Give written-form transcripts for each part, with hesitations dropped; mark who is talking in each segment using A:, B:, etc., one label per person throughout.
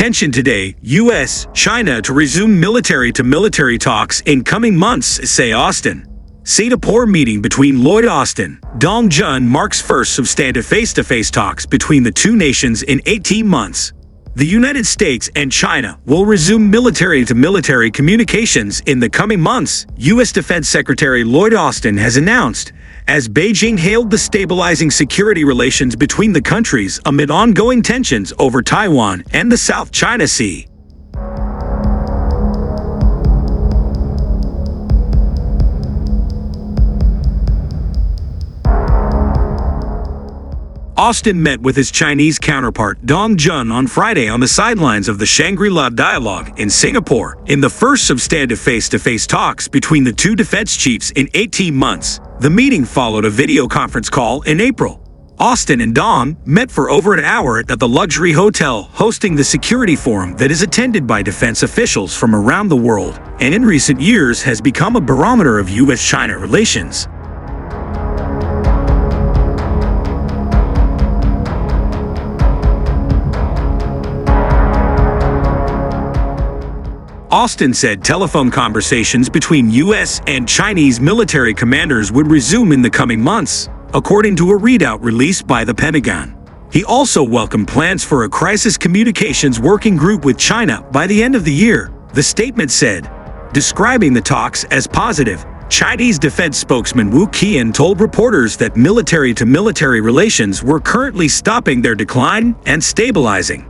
A: intention today, U.S.-China to resume military-to-military talks in coming months, say Austin. Singapore meeting between Lloyd Austin, Dong Jun marks first substantive face-to-face talks between the two nations in 18 months. The United States and China will resume military-to-military communications in the coming months, U.S. Defense Secretary Lloyd Austin has announced, as Beijing hailed the stabilizing security relations between the countries amid ongoing tensions over Taiwan and the South China Sea. Austin met with his Chinese counterpart Dong Jun on Friday on the sidelines of the Shangri-La Dialogue in Singapore, in the first substantive face-to-face talks between the two defense chiefs in 18 months. The meeting followed a video conference call in April. Austin and Dong met for over an hour at the luxury hotel hosting the security forum that is attended by defense officials from around the world, and in recent years has become a barometer of U.S.-China relations. Austin said telephone conversations between U.S. and Chinese military commanders would resume in the coming months, according to a readout released by the Pentagon. He also welcomed plans for a crisis communications working group with China by the end of the year, the statement said. Describing the talks as positive, Chinese defense spokesman Wu Qian told reporters that military-to-military relations were currently stopping their decline and stabilizing.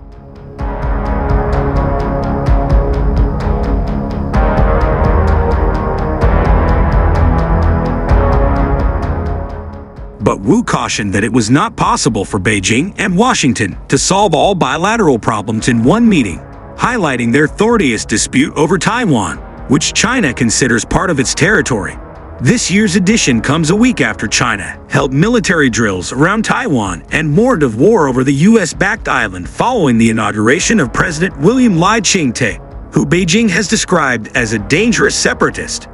A: But Wu cautioned that it was not possible for Beijing and Washington to solve all bilateral problems in one meeting, highlighting their thorniest dispute over Taiwan, which China considers part of its territory. This year's edition comes a week after China held military drills around Taiwan and warned of war over the U.S.-backed island following the inauguration of President William Lai Ching-te, who Beijing has described as a dangerous separatist.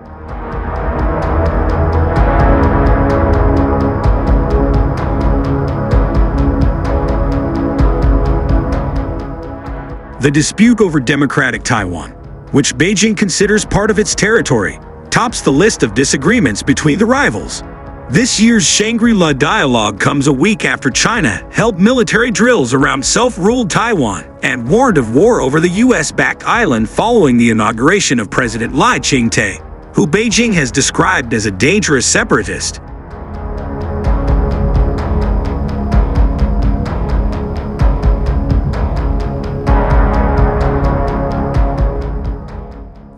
A: The dispute over democratic Taiwan, which Beijing considers part of its territory, tops the list of disagreements between the rivals. This year's Shangri-La Dialogue comes a week after China held military drills around self-ruled Taiwan and warned of war over the U.S.-backed island following the inauguration of President Lai Ching-te, who Beijing has described as a dangerous separatist.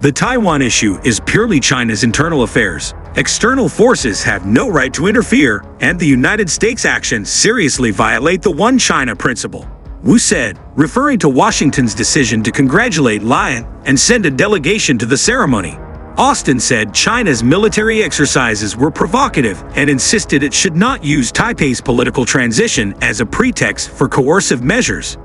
A: The Taiwan issue is purely China's internal affairs. External forces have no right to interfere, and the United States' actions seriously violate the One China principle, Wu said, referring to Washington's decision to congratulate Lai and send a delegation to the ceremony. Austin said China's military exercises were provocative and insisted it should not use Taipei's political transition as a pretext for coercive measures.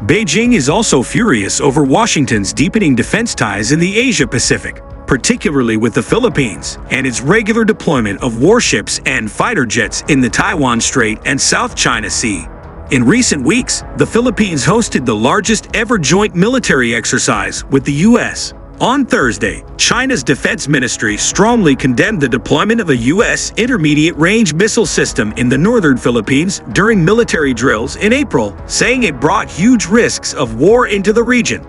A: Beijing is also furious over Washington's deepening defense ties in the Asia-Pacific, particularly with the Philippines, and its regular deployment of warships and fighter jets in the Taiwan Strait and South China Sea. In recent weeks, the Philippines hosted the largest ever joint military exercise with the U.S. On Thursday, China's defense ministry strongly condemned the deployment of a U.S. intermediate-range missile system in the northern Philippines during military drills in April, saying it brought huge risks of war into the region.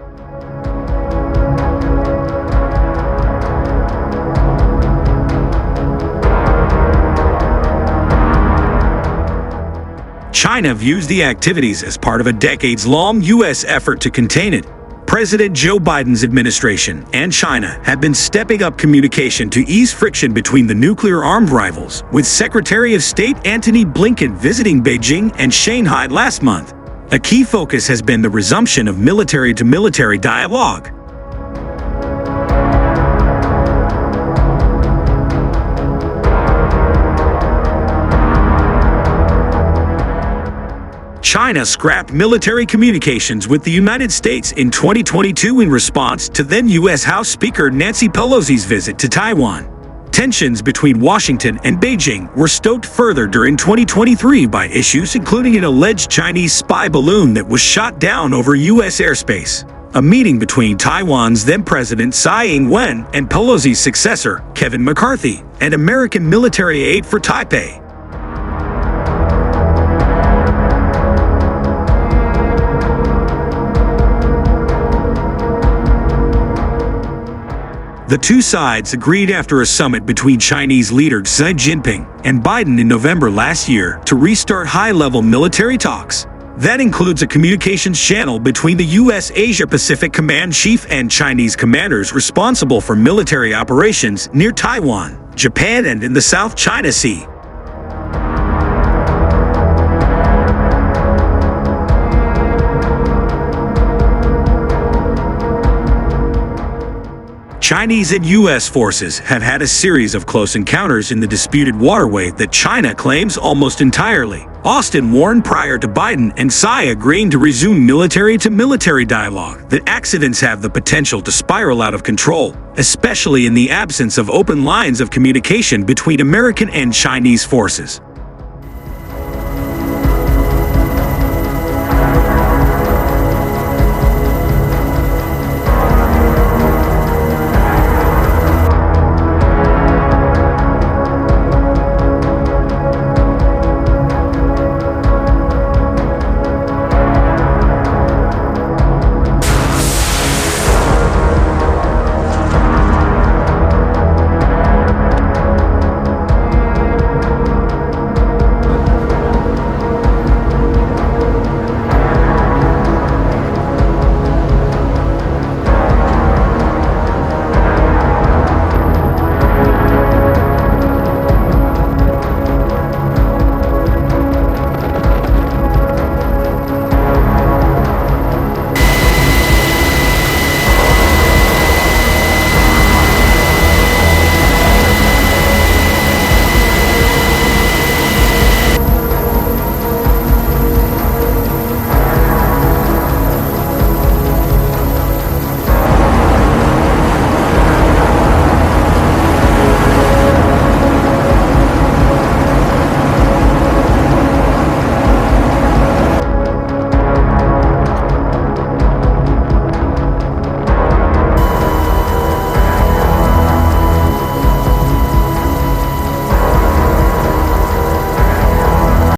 A: China views the activities as part of a decades-long U.S. effort to contain it. President Joe Biden's administration and China have been stepping up communication to ease friction between the nuclear-armed rivals, with Secretary of State Antony Blinken visiting Beijing and Shanghai last month. A key focus has been the resumption of military-to-military dialogue. China scrapped military communications with the United States in 2022 in response to then U.S. House Speaker Nancy Pelosi's visit to Taiwan. Tensions between Washington and Beijing were stoked further during 2023 by issues including an alleged Chinese spy balloon that was shot down over U.S. airspace, a meeting between Taiwan's then-President Tsai Ing-wen and Pelosi's successor, Kevin McCarthy, and American military aid for Taipei. The two sides agreed after a summit between Chinese leader Xi Jinping and Biden in November last year to restart high-level military talks. That includes a communications channel between the U.S. Asia-Pacific Command Chief and Chinese commanders responsible for military operations near Taiwan, Japan, and in the South China Sea. Chinese and U.S. forces have had a series of close encounters in the disputed waterway that China claims almost entirely. Austin warned prior to Biden and Tsai agreeing to resume military-to-military dialogue that accidents have the potential to spiral out of control, especially in the absence of open lines of communication between American and Chinese forces.